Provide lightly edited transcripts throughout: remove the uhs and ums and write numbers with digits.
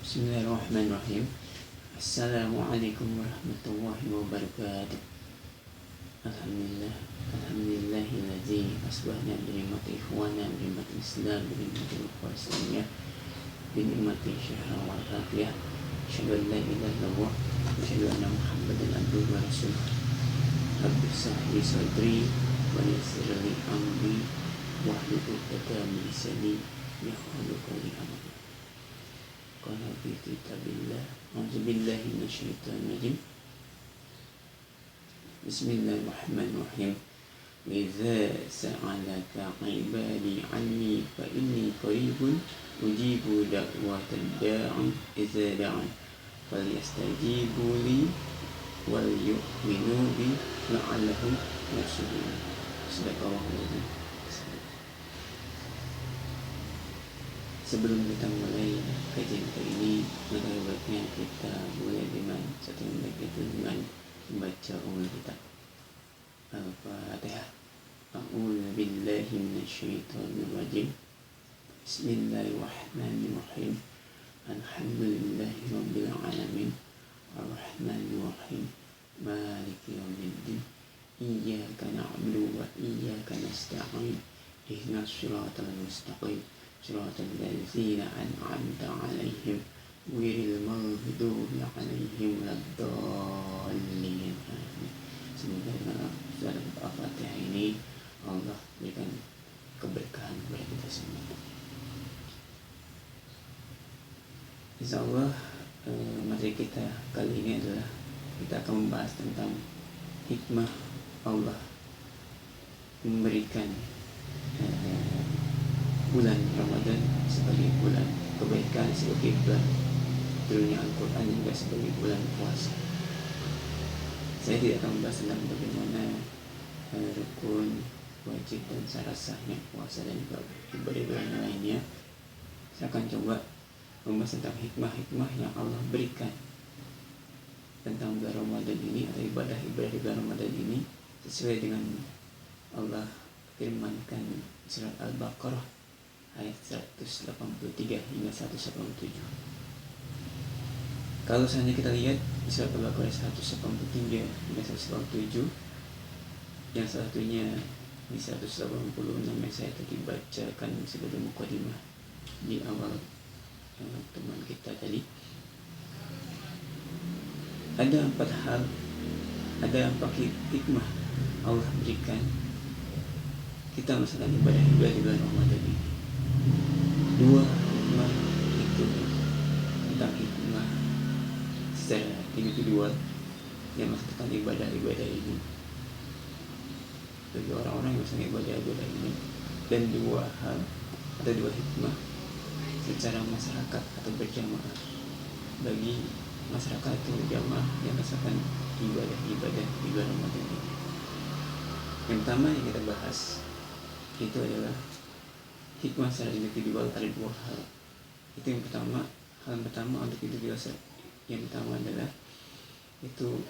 Bismillahirrahmanirrahim. Assalamualaikum warahmatullahi wabarakatuh. Alhamdulillah. Alhamdulillahilladzi asbahna binikmati ikhwana binikmati islam binikmati ukhwah islamiyah binikmati syahra wal afiyah. Asyhadu an la ilaha illallah wa asyhadu anna muhammadan abduhu wa rasuluh. Rabbi shrah li sadri wa yassir li amri wahlul 'uqdatam min lisani yafqahu qawli. Qala fi kitabillah a'udzubillahi minasyaitonir rajim. Bismillahirrahmanirrahim. Wa idza sa'alaka 'ibadi 'anni fa inni qaribun ujibu da'watad da'i idza da'an falyastajibu li wal yu'minu bi la'allahum yarshudun. Sadaqallahul adzim. Sebelum kita mulai kajian kali ini, maka baiknya kita mulai dengan satu yang baik, itu dengan membaca umul kita Al-Fatihah. A'udzu billahi minasyaitonir rajim. Bismillahirrahmanirrahim. Alhamdulillahi rabbil alamin. Arrahmanir rahim. Maliki yaumiddin. Iyyaka na'budu wa iyyaka nasta'in. Ihdinas shiratal mustaqim. Shiratal ladzina an'amta 'alaihim ghairil maghdubi 'alaihim waladdallin. Amin. Semoga dengan surat Al-Fatihah ini Allah berikan keberkahan kepada kita semua. Insyaallah materi kita kali ini adalah kita akan membahas tentang hikmah Allah memberikan bulan Ramadan sebagai bulan kebaikan, sebagai bulan turunnya Al-Quran, juga sebagai bulan puasa. Saya tidak akan membahas tentang bagaimana rukun, wajib dan syarat sahnya puasa dan ibadah-ibadah lainnya. Saya akan coba membahas tentang hikmah-hikmah yang Allah berikan tentang bulan Ramadan ini atau ibadah-ibadah di bulan Ramadan ini sesuai dengan Allah firmankan surat Al-Baqarah ayat 183 hingga 187. Kalau seandainya kita lihat di surat Al-Baqarah 183 hingga 187, yang satunya di 186 yang saya tadi bacakan sebagai mukadimah di awal teman kita tadi, ada 4 hal, ada 4 hikmah Allah berikan kita melaksanakan ibadah-ibadah di bulan Ramadan ini. 2 hikmah itu tentang hikmah secara individual yang melaksanakan ibadah-ibadah ini bagi orang-orang yang melaksanakan ibadah-ibadah ini, dan 2 hal atau 2 hikmah secara masyarakat atau berjamaah bagi masyarakat atau berjamaah yang melaksanakan ibadah-ibadah di bulan Ramadan ini. Yang pertama yang kita bahas itu adalah hikmah secara individual. Ada 2 hal. Itu yang pertama, hal yang pertama untuk individual yang pertama adalah itu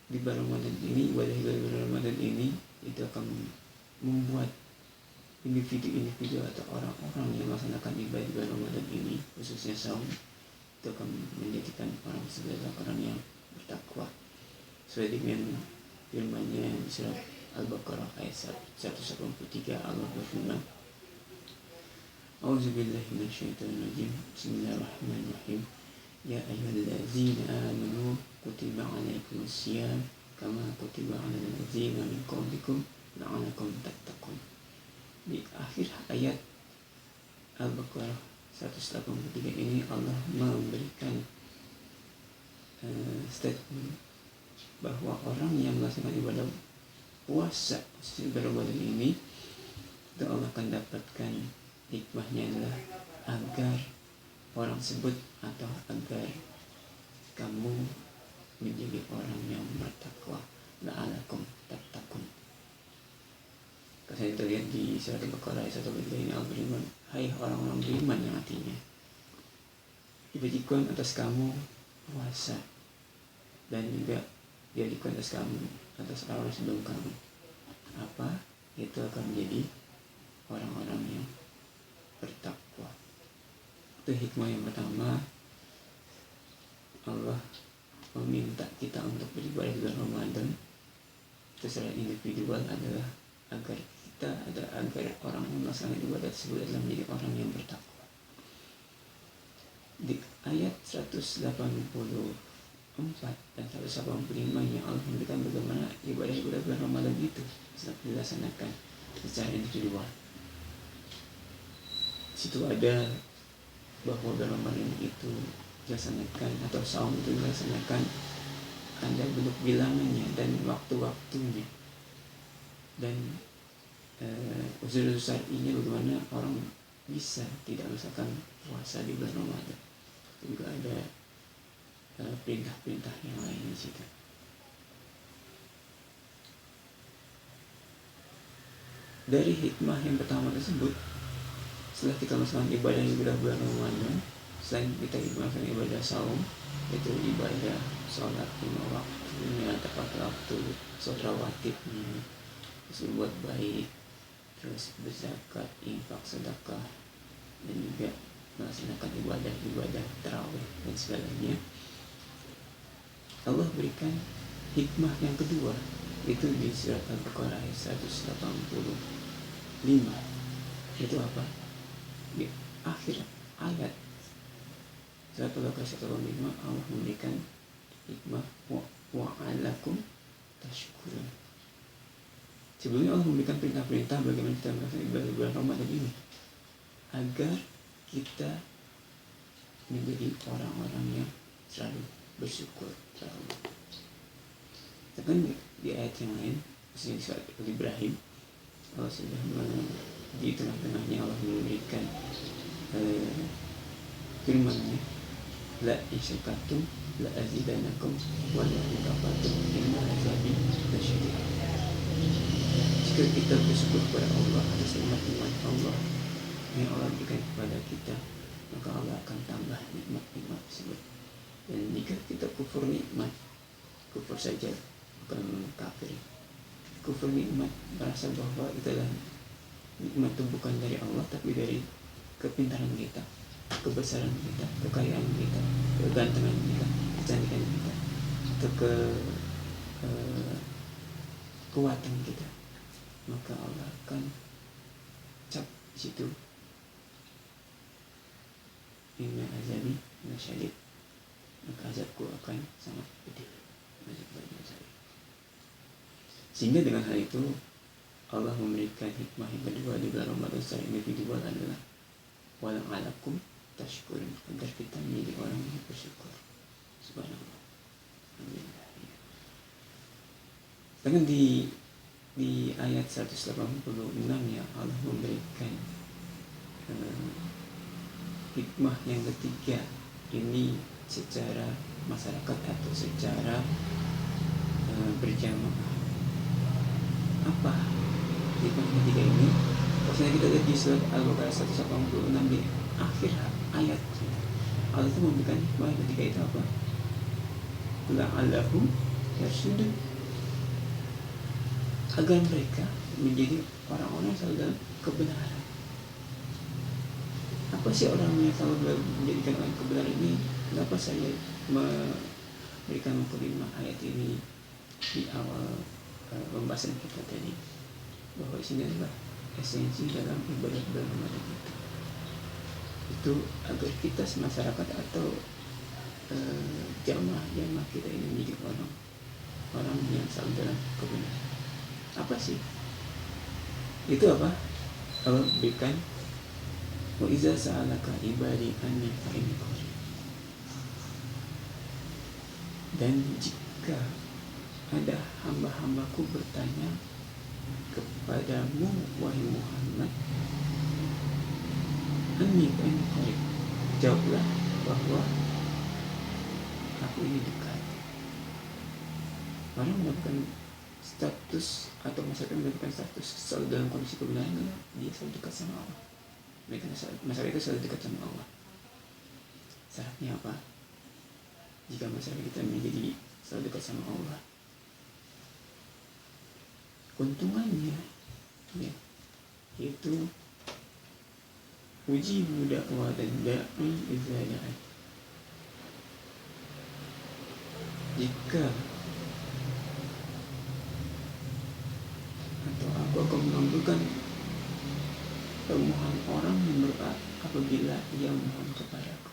di bulan Ramadan ini, ibadah-ibadah Ramadan ini itu akan membuat individu-individu atau orang-orang yang melaksanakan ibadah Ramadan ini, khususnya saum, itu akan menjadikan orang sebagai orang yang bertakwa. Sesuai dengan firman-Nya di surat Al-Baqarah ayat 183, Allah berfirman, A'udzubillahi minasyaitonir rajim. Bismillahirrahmanirrahim. Ya ayyuhallazina amanu kutiba 'alaikumusiyam kama kutiba 'alal ladzina min qablikum la'allakum tattaqun. Di akhir ayat Al-Baqarah 183 ini Allah memberikan statement bahwa orang yang melaksanakan ibadah puasa di Ramadan ini itu Allah akan dapatkan hikmahnya adalah agar orang sebut atau agar kamu menjadi orang yang bertakwa, la'alakum tattaqun. Kalau kita lihat di surat Al-Baqarah ayat 183 ini Allah beriman, hai orang-orang beriman, yang artinya dibajikan atas kamu puasa, dan juga dijadikan atas kamu atas orang sebelum kamu. Apa? Itu akan menjadi orang-orang yang bertakwa. Itu hikmah yang pertama, Allah meminta kita untuk beribadah di bulan Ramadan secara individual adalah agar orang yang melaksanakan ibadah tersebut adalah menjadi orang yang bertakwa. Di ayat 184 dan 185 yang Allah memberikan bagaimana ibadah-ibadah bulan Ramadan itu dilaksanakan secara individual. Situ ada bahwa bulan Ramadan itu dilaksanakan atau saum itu dilaksanakan ada bentuk bilangannya dan waktu-waktunya, dan usul syar'inya bagaimana orang bisa tidak melaksanakan puasa di bulan Ramadan. Juga ada perintah-perintah yang lain di situ. Dari hikmah yang pertama tersebut, setelah kita melaksanakan ibadah bulan Ramadan, selain kita melaksanakan ibadah saum, itu ibadah sholat 5 waktunya tepat waktu, sholat rawatibnya, terus berbuat baik, terus berzakat, infak, sedekah, dan juga melaksanakan ibadah tarawih dan segalanya. Allah berikan hikmah yang kedua, itu di surat Al-Baqarah ayat 185. Itu apa? Di akhir ayat surat Al-Baqarah 185 Allah memberikan hikmah wa'alakum tashkurun. Sebelumnya Allah memberikan perintah-perintah bagaimana kita melaksanakan ibadah bulan Ramadan ini agar kita menjadi orang-orang yang selalu bersyukur kepada Allah. Tapi di ayat yang lain, misalnya di surat Ibrahim, Allah sudah di tengah-tengahnya Allah memberikan firman-Nya, la in syakartum la azidanakum wa la in kafartum inna azabi lasyadid. Jika kita bersyukur kepada Allah atas nikmat-nikmat Allah yang Allah berikan kepada kita, maka Allah akan tambah nikmat-nikmat tersebut. Dan jika kita kufur nikmat, kufur saja, bukan kafir, kufur nikmat, merasa bahwa itulah nikmat itu bukan dari Allah tapi dari kepintaran kita, kebesaran kita, kekayaan kita, kegantengan kita, kecantikan kita, atau kekuatan kita, maka Allah akan cap di situ, inna azabi lasyadid, maka azabku akan sangat pedih. Sehingga dengan hal itu Allah memberikan hikmah yang kedua di bulan Ramadan secara individual adalah wala'alakum tashkurun, agar kita menjadi orang yang bersyukur. Subhanallah. Alhamdulillah. Dengan di ayat 186 ya Allah memberikan hikmah yang ketiga ini secara masyarakat atau secara berjamaah. Apa hikmah ketiga ini? Maksudnya kita lihat di surat Al-Baqarah 186 di akhir ayat, Allah itu memberikan hikmah ketiga itu apa? La'allahum yarshudun, agar mereka menjadi orang-orang yang selalu dalam kebenaran. Apa sih orang yang selalu menjadikan orang kebenaran ini? Kenapa saya memberikan mukadimah ayat ini di awal pembahasan kita tadi, bahwa sini adalah esensi dalam ibadah bulan Ramadan itu agar kita masyarakat atau jamaah kita ini menjadi orang yang selalu dalam kebenaran. Apa sih itu? Apa Allah berikan, wa iza sa'alaka ibadi anni fa inni qarib, dan jika ada hamba-hambaku bertanya kepadamu wahai Muhammad, anni fa inni qarib, jawablah bahwa aku ini dekat. Orang mendapatkan status atau masyarakat mendapatkan status selalu dalam kondisi kebenaran, dia selalu dekat sama Allah. Masyarakat itu selalu dekat sama Allah. Syaratnya apa? Jika masyarakat kita menjadi selalu dekat sama Allah, keuntungannya ya, yaitu ujibu da'watan da'i idza da'an. Jika atau aku akan mengabulkan permohonan orang yang berdoa apabila ia memohon kepadaku.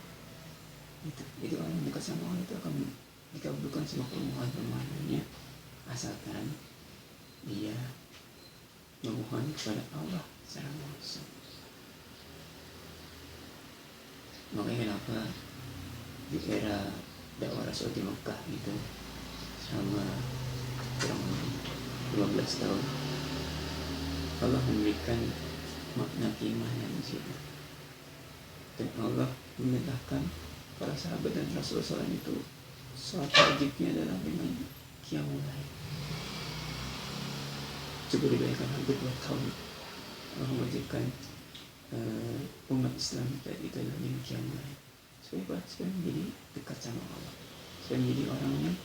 Itu orang yang dekat sama Allah itu akan dikabulkan semua permohonan-permohonannya, asalkan dia memohon kepada Allah secara langsung. Makanya kenapa di era dakwah Rasul di Mekah itu selama kurang lebih 15 tahun Allah memberikan makna keimanan di situ, dan Allah memerintahkan para sahabat dan Rasulullah SAW itu sholat wajibnya adalah dengan qiyamul lail. Coba dibayangkan hampir 2 tahun Allah mewajibkan umat Islam itu adalah dengan qiyamul lail. Supaya menjadi dekat sama Allah, supaya menjadi orang yang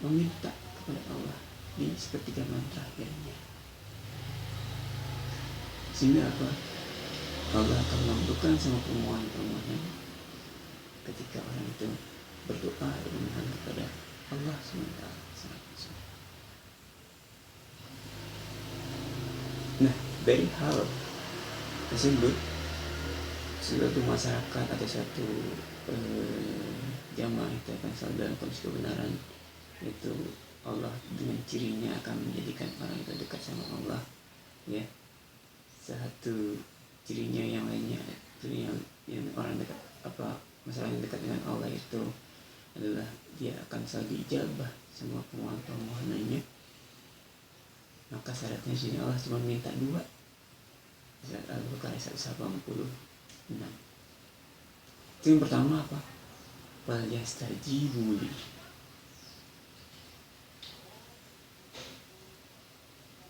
meminta kepada Allah di sepertiga malam terakhirnya. Sehingga apa? Allah akan mengabulkan semua permohonan ketika orang itu berdoa dan memohon kepada Allah SWT. Nah, dari hal tersebut, suatu masyarakat atau suatu jamaah itu akan selalu dalam kondisi kebenaran, itu Allah dengan cirinya akan menjadikan orang itu dekat sama Allah, ya. Satu cirinya yang lainnya, ciri yang orang dekat masalah yang dekat dengan Allah itu adalah dia akan selalu dijabah semua permohonannya. Maka syaratnya sini Allah cuma minta 2. Surat Al-Baqarah 186. Itu yang pertama apa? Wal yastajibu li.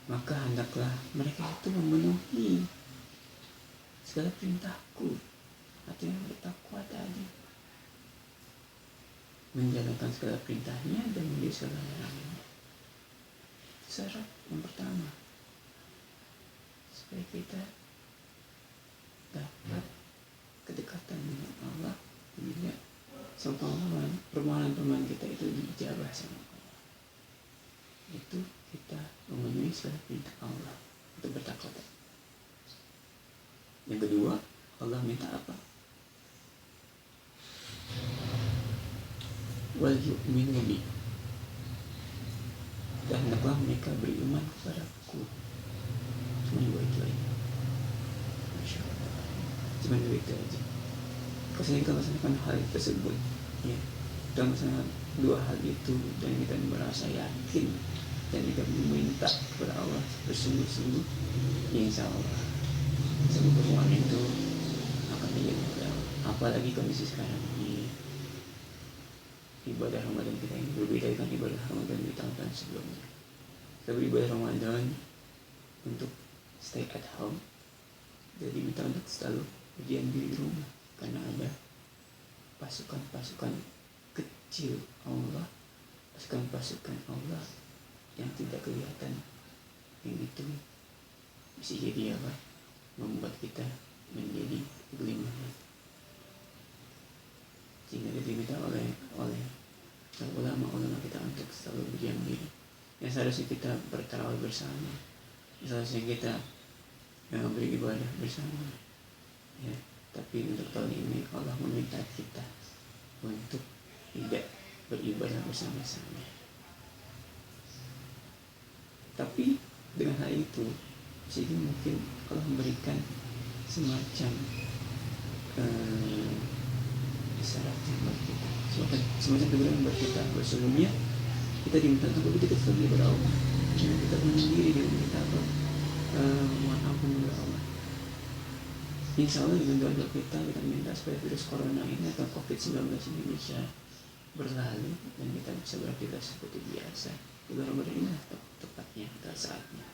Maka hendaklah mereka itu memenuhi segala perintahku, atau yang bertakwa tadi, menjalankan segala perintahnya dan menjauhi segala larangannya. Syarat yang pertama supaya kita dapat kedekatan dengan Allah, juga semua permohonan kita itu dijabah sama Allah. Itu kita memenuhi segala perintah Allah untuk bertakwa. Yang kedua, Allah minta apa? Wal yu'minu bi. Dan hendaklah mereka beriman kepadaku. Cuma 2 itu aja. Masya Allah. Cuma 2 itu aja. Kalau kita melaksanakan hal tersebut, ya, kita melaksanakan 2 hal itu dan kita merasa yakin dan kita meminta kepada Allah bersungguh-sungguh, ya insya Allah semua permohonan itu akan dijawab. Apalagi kondisi sekarang ini, ibadah Ramadan kita ini berbeda dengan ibadah Ramadan di tahun-tahun sebelumnya. Kita beribadah Ramadan untuk stay at home, jadi minta untuk selalu berdiam diri di rumah, karena ada pasukan-pasukan kecil Allah, pasukan-pasukan Allah yang tidak kelihatan, yang itu bisa jadi apa? Membuat kita menjadi gelimangan. Sehingga diminta oleh ulama kita untuk selalu berdiam diri. Yang seharusnya kita bertarawih bersama, yang seharusnya kita beribadah bersama, ya. Tapi untuk tahun ini Allah meminta kita untuk tidak beribadah bersama-sama. Tapi dengan hal itu, jadi mungkin Allah memberikan semacam isyaratnya buat kita, semacam teguran buat kita. Sebelumnya kita diminta untuk lebih dekat lagi kepada Allah, dan kita menyendiri dengan kita mohon ampun kepada Allah. Insya Allah dengan doa kita minta supaya virus corona ini atau COVID-19 ini bisa berlalu dan kita bisa beraktivitas seperti biasa. Bulan Ramadan ini tepatnya atau saatnya.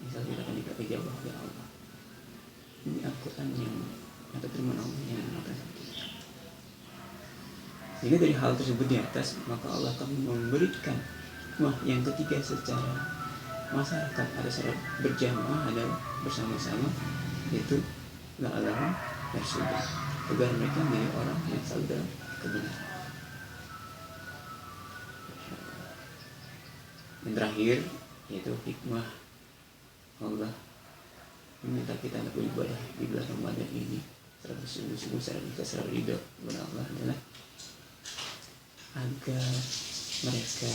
Insya Allah kita akan dijabah oleh Allah. Ini Al-Quran yang atau firman Allah yang mengatakan kita. Sehingga dari hal tersebut di atas, maka Allah akan memberikan yang ketiga secara masyarakat ada secara berjamaah, ada bersama-sama, yaitu la'allahum yarsyudun, agar mereka menjadi orang yang selalu dalam kebenaran. Yang terakhir yaitu hikmah Allah meminta kita untuk beribadah di bulan Ramadan ini secara bersungguh-sungguh, secara ikhlas, secara ridho kepada Allah adalah agar mereka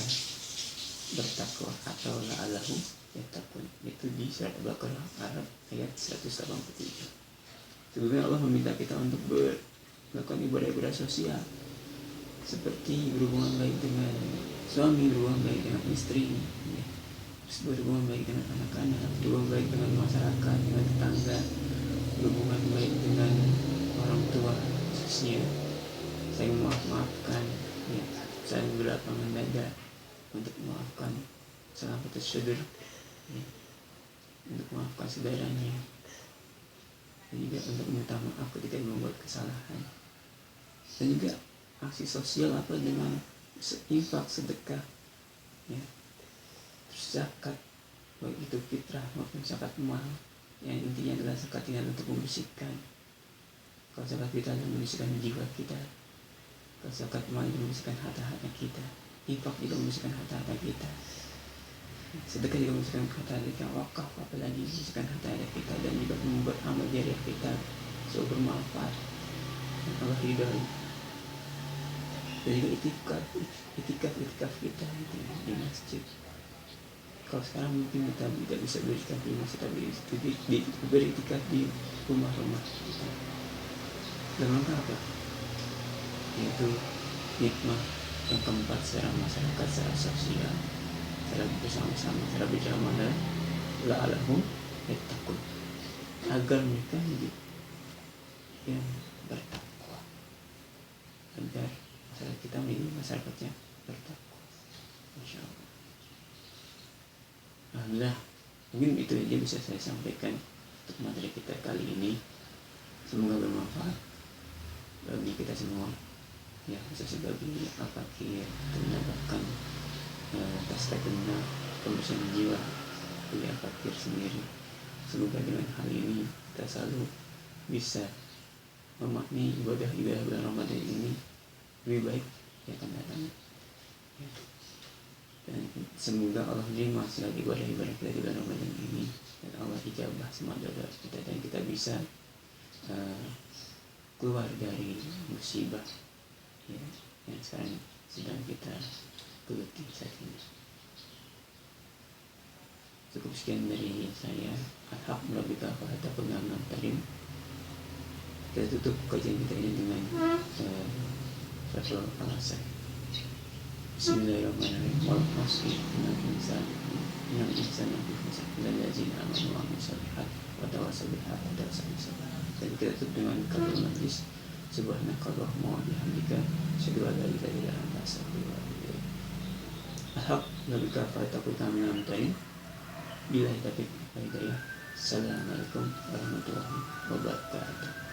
bertakwa atau la'allahum yattaqun. Itu di surat Al-Baqarah ayat 187. Sebelumnya Allah meminta kita untuk melakukan ibadah-ibadah sosial seperti berhubungan baik dengan suami, berhubungan baik dengan istri, ya. Terus berhubungan baik dengan anak-anak, berhubungan baik dengan masyarakat, dengan tetangga, berhubungan baik dengan orang tua, khususnya saling maaf-maafkan, ya, saling berlapangan dada untuk memaafkan salah putus syudur, ya, untuk memaafkan saudaranya, dan juga untuk meminta maaf ketika membuat kesalahan. Dan juga aksi sosial apa dengan infak, sedekah, ya, terus zakat, baik itu fitrah maupun zakat mal, yang intinya adalah zakat ini untuk membersihkan. Kalau zakat fitrah membersihkan jiwa kita, kalau zakat mal membersihkan harta-harta kita, infak juga membersihkan harta-harta kita, sedekah juga membersihkan harta-harta kita, wakaf apalagi membersihkan harta-harta kita, dan juga membuat amal jariah kita selalu bermanfaat dan Allah ridhoi. Dan juga itikaf kita itu di masjid. Kalau sekarang mungkin kita tidak bisa beritikaf di masjid, tapi beritikaf di rumah-rumah kita. Dan maka apa? Yaitu hikmah yang keempat secara masyarakat, secara sosial, secara bersama-sama, secara berjamaah, la'allahum yattaqun, agar mereka menjadi yang bertakwa, agar masyarakat kita menjadi masyarakatnya bertakwa. Masya Allah. Alhamdulillah, mungkin itu aja bisa saya sampaikan untuk materi kita kali ini. Semoga bermanfaat bagi kita semua, ya, khususnya bagi al-fakir, bahkan atas kena pembersihan jiwa bagi al-fakir sendiri. Semoga dengan hal ini kita selalu bisa memaknai ibadah bulan Ramadan ini lebih baik yang akan datang, ya. Dan semoga Allah menerima segala ibadah kita di bulan Ramadan ini, dan Allah ijabah semua doa kita, dan kita bisa keluar dari musibah, ya, yang sekarang sedang kita geluti saat ini. Cukup sekian dari saya. Alhamdulillah pada pengamatan tadi. Kita tutup kajian kita ini dengan satu alasan. Bismillahirrahmanirrahim. Wal asri innal insana lafi khusr illa allazina amanu wa amilus shalihat wa tawassaw bil haqqi wa tawassaw bis sabr. Dan kita tutup dengan kalimat majlis subhanakallahumma wa bihamdika asyhadu an la ilaha illa anta astaghfiruka wa atubu ilaik. Alhamdulillah fataku kamilan tayyib. Bila kita hidayah. Assalamualaikum warahmatullahi wabarakatuh.